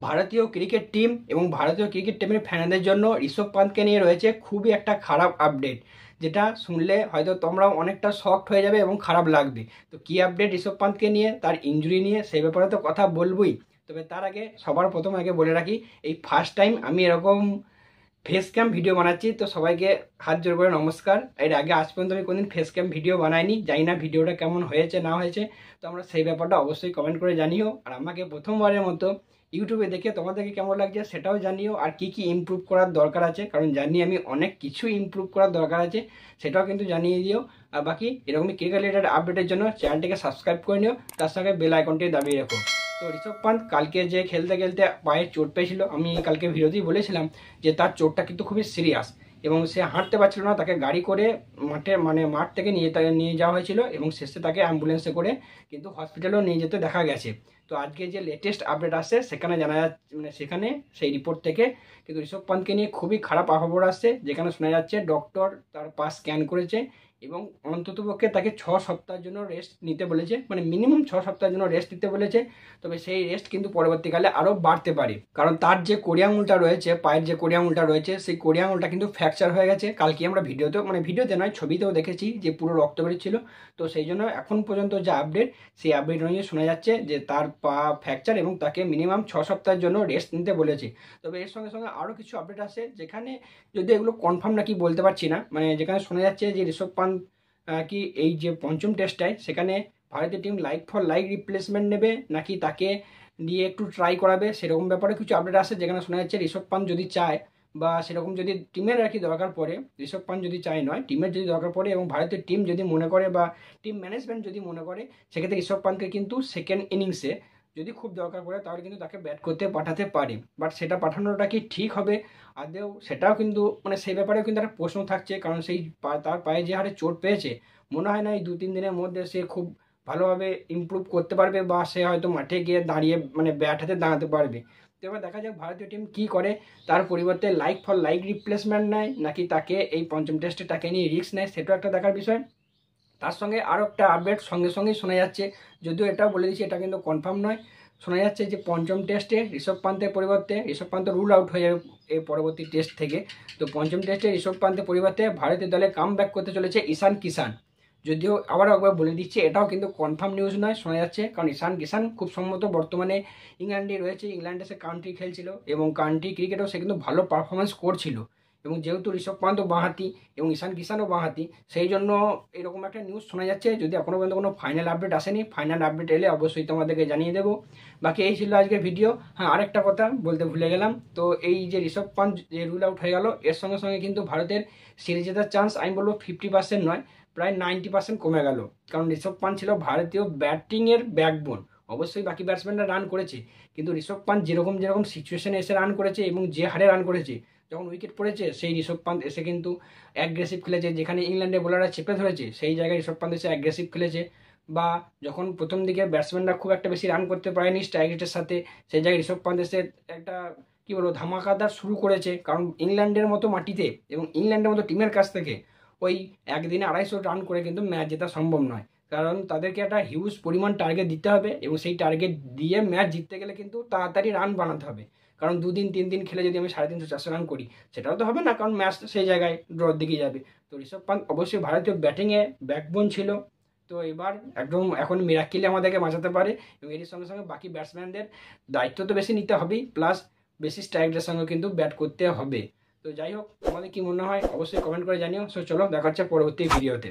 ভারতীয় cricket team এবং ভারতীয় ক্রিকেট টিমের ফ্যানদের জন্য ঋষভ পান্তকে নিয়ে রয়েছে খুবই একটা খারাপ আপডেট, যেটা শুনলে হয়তো তোমরাও অনেকটা শকড হয়ে যাবে এবং খারাপ লাগবে। তো কী আপডেট ঋষভ পান্তকে নিয়ে, তার ইনজুরি নিয়ে, সেই ব্যাপারে তো কথা বলবই। তবে তার আগে সবার প্রথম আগে বলে রাখি, এই ফার্স্ট টাইম আমি এরকম ফেস ক্যাম ভিডিও বানাচ্ছি, তো সবাইকে হাত জোর করে নমস্কার। এর আগে আজ পর্যন্ত আমি কোনদিন ফেস ক্যাম ভিডিও বানাইনি, জানি না ভিডিওটা কেমন হয়েছে না হয়েছে। তো আমরা সেই ব্যাপারটা অবশ্যই কমেন্ট করে জানিও। আর আমাকে প্রথমবারের মতো ইউটিউবে দেখে তোমাদেরকে কেমন লাগছে সেটাও জানিও। আর কি কি ইমপ্রুভ করার দরকার আছে, কারণ জানি আমি অনেক কিছু ইমপ্রুভ করার দরকার আছে, সেটাও কিন্তু জানিয়ে দিও। আর বাকি এরকমই ক্রিকেট রিলেটেড আপডেটের জন্য চ্যানেলটিকে সাবস্ক্রাইব করে নিও, তার সঙ্গে বেল আইকনটি দাবিয়ে রাখো। তো ঋষভ পান্ত কালকে যে খেলতে খেলতে পায়ে চোট পেয়েছিল, আমি কালকে ভিডিওতেই বলেছিলাম যে তার চোটটা কিন্তু খুবই সিরিয়াস এবং সে হাঁটতে পারছিল না। তাকে গাড়ি করে মাঠ থেকে নিয়ে যাওয়া হয়েছিল এবং শেষে তাকে অ্যাম্বুলেন্সে করে কিন্তু হসপিটালেও নিয়ে যেতে দেখা গেছে। তো আজকে যে লেটেস্ট আপডেট আসছে সেখানে জানা যাচ্ছে, সেখানে সেই রিপোর্ট থেকে কিন্তু ঋষভ পান্তকে নিয়ে খুবই খারাপ খবর আসছে, যেখানে শোনা যাচ্ছে ডক্টর তার পা স্ক্যান করেছে এবং অন্ততপক্ষে তাকে 6 সপ্তাহের জন্য রেস্ট নিতে বলেছে, মানে মিনিমাম 6 সপ্তাহের জন্য রেস্ট নিতে বলেছে। তবে সেই রেস্ট কিন্তু পরবর্তীকালে আরও বাড়তে পারে, কারণ তার যে কোড়ি আঙুলটা রয়েছে, পায়ের যে কোড়ি আঙুলটা রয়েছে, সেই কোড়ি আঙুলটা কিন্তু ফ্র্যাকচার হয়ে গেছে। কালকে আমরা ভিডিওতে নয়, ছবিতেও দেখেছি যে পুরো রক্ত বেরোচ্ছিল। তো সেই জন্য এখন পর্যন্ত যে আপডেট, সেই আপডেট অনুযায়ী শোনা যাচ্ছে যে তার পা ফ্র্যাকচার এবং তাকে মিনিমাম 6 সপ্তাহের জন্য রেস্ট নিতে বলেছে। তবে এর সঙ্গে সঙ্গে আরও কিছু আপডেট আছে, যেখানে যদি এগুলো কনফার্ম নাকি বলতে পারছি না, মানে যেখানে শোনা যাচ্ছে যে ঋষভ পান্ত কি এই যে পঞ্চম টেস্টটায় সেখানে ভারতীয় team like for like replacement নেবে নাকি তাকে দিয়ে একটু ট্রাই করাবে, সেরকম ব্যাপারে কিছু আপডেট আসে। যেখানে শোনা যাচ্ছে ঋষভ পান্ত যদি চায় বা সেরকম যদি টিমের আর কি দরকার পড়ে, ঋষভ পান্ত যদি চায় নয়, টিমের যদি দরকার পড়ে এবং ভারতীয় টিম যদি মনে করে বা টিম ম্যানেজমেন্ট যদি মনে করে, সেক্ষেত্রে ঋষভ পান্তকে কিন্তু সেকেন্ড ইনিংসে যদি খুব দরকার পড়ে তাহলে কিন্তু তাকে ব্যাট করতে পাঠাতে পারে। বাট সেটা পাঠানোটা কি ঠিক হবে আদেও, সেটাও কিন্তু মানে সেই ব্যাপারেও কিন্তু একটা প্রশ্ন থাকছে, কারণ সেই তার পায়ে যে হারে চোট পেয়েছে, মনে হয় না এই 2-3 দিনের মধ্যে সে খুব ভালোভাবে ইমপ্রুভ করতে পারবে বা সে হয়তো মাঠে গিয়ে দাঁড়িয়ে মানে ব্যাট হাতে দাঁড়াতে পারবে। তো এবার দেখা যাক ভারতীয় টিম কী করে, তার পরিবর্তে লাইক ফর লাইক রিপ্লেসমেন্ট নেয় নাকি তাকে এই পঞ্চম টেস্টে তাকে নিয়ে রিস্ক নেয়, সেটাও একটা দেখার বিষয়। তার সঙ্গে আরও একটা আপডেট সঙ্গে সঙ্গেই শোনা যাচ্ছে, যদিও এটাও বলে দিচ্ছি এটা কিন্তু কনফার্ম নয়, শোনা যাচ্ছে যে পঞ্চম টেস্টে ঋষভ পান্তের পরিবর্তে, ঋষভ পান্ত রুল আউট হয়ে যাবে এই পরবর্তী টেস্ট থেকে। তো পঞ্চম টেস্টে ঋষভ পান্তের পরিবর্তে ভারতীয় দলে কাম ব্যাক করতে চলেছে ঈশান কিষান। যদিও আবারও একবার বলে দিচ্ছি এটাও কিন্তু কনফার্ম নিউজ নয়, শোনা যাচ্ছে, কারণ ঈশান কিষান খুব সম্ভবত বর্তমানে ইংল্যান্ডে রয়েছে, ইংল্যান্ডে সে কান্ট্রি খেলছিল এবং কান্ট্রি ক্রিকেটেও সে কিন্তু ভালো পারফরমেন্স করছিল। এবং যেহেতু ঋষভ পান্তও বাঁহাতি এবং ঈশান কিষানও বাঁহাতি, সেই জন্য এরকম একটা নিউজ শোনা যাচ্ছে। যদি এখনও পর্যন্ত কোনো ফাইনাল আপডেট আসেনি, ফাইনাল আপডেট এলে অবশ্যই তোমাদেরকে জানিয়ে দেবো। বাকি এই ছিল আজকের ভিডিও। হ্যাঁ, আরেকটা কথা বলতে ভুলে গেলাম, তো এই যে ঋষভ পান্ত যে রুল আউট হয়ে গেল, এর সঙ্গে সঙ্গে কিন্তু ভারতের সিরিজ জেতার চান্স আমি বলবো 50% নয়, প্রায় 90% কমে গেল। কারণ ঋষভ পান্ত ছিল ভারতীয় ব্যাটিংয়ের ব্যাকবোন। অবশ্যই বাকি ব্যাটসম্যানরা রান করেছে, কিন্তু ঋষভ পান্ত যেরকম যেরকম সিচুয়েশনে এসে রান করেছে এবং যে হারে রান করেছে, যখন উইকেট পড়েছে সেই ঋষভ পান্ত এসে কিন্তু অ্যাগ্রেসিভ খেলেছে। যেখানে ইংল্যান্ডের বোলাররা চেপে ধরেছে, সেই জায়গায় ঋষভ পান্ত এসে অ্যাগ্রেসিভ খেলেছে। বা যখন প্রথম দিকে ব্যাটসম্যানরা খুব একটা বেশি রান করতে পারেনি স্ট্রাইক রেটের সাথে, সেই জায়গায় ঋষভ পান্ত এসে একটা কী বলবো ধামাকাদার শুরু করেছে। কারণ ইংল্যান্ডের মতো মাটিতে এবং ইংল্যান্ডের মতো টিমের কাছ থেকে ওই একদিনে 250 রান করে কিন্তু ম্যাচ জেতা সম্ভব নয়, কারণ তাদেরকে একটা হিউজ পরিমাণ টার্গেট দিতে হবে এবং সেই টার্গেট দিয়ে ম্যাচ জিততে গেলে কিন্তু তাড়াতাড়ি রান বানাতে হবে। কারণ 2 দিন 3 দিন খেলে যদি আমি 350-400 রান করি, সেটাও তো হবে না, কারণ ম্যাচ সেই জায়গায় ড্রর দিকে যাবে। তো ঋষভ পান্ত অবশ্যই ভারতীয় ব্যাটিংয়ে ব্যাকবোন ছিল। তো এবার একদম এখন মিরাক্কেলি আমাদেরকে বাঁচাতে পারে এবং এর সঙ্গে সঙ্গে বাকি ব্যাটসম্যানদের দায়িত্ব তো বেশি নিতে হবেই, প্লাস বেশি স্ট্রাইকদের সঙ্গে কিন্তু ব্যাট করতে হবে। তো যাই হোক, তোমাদের কি মনে হয় অবশ্যই কমেন্ট করে জানিও। সো চলো, দেখা হচ্ছে পরবর্তী ভিডিওতে।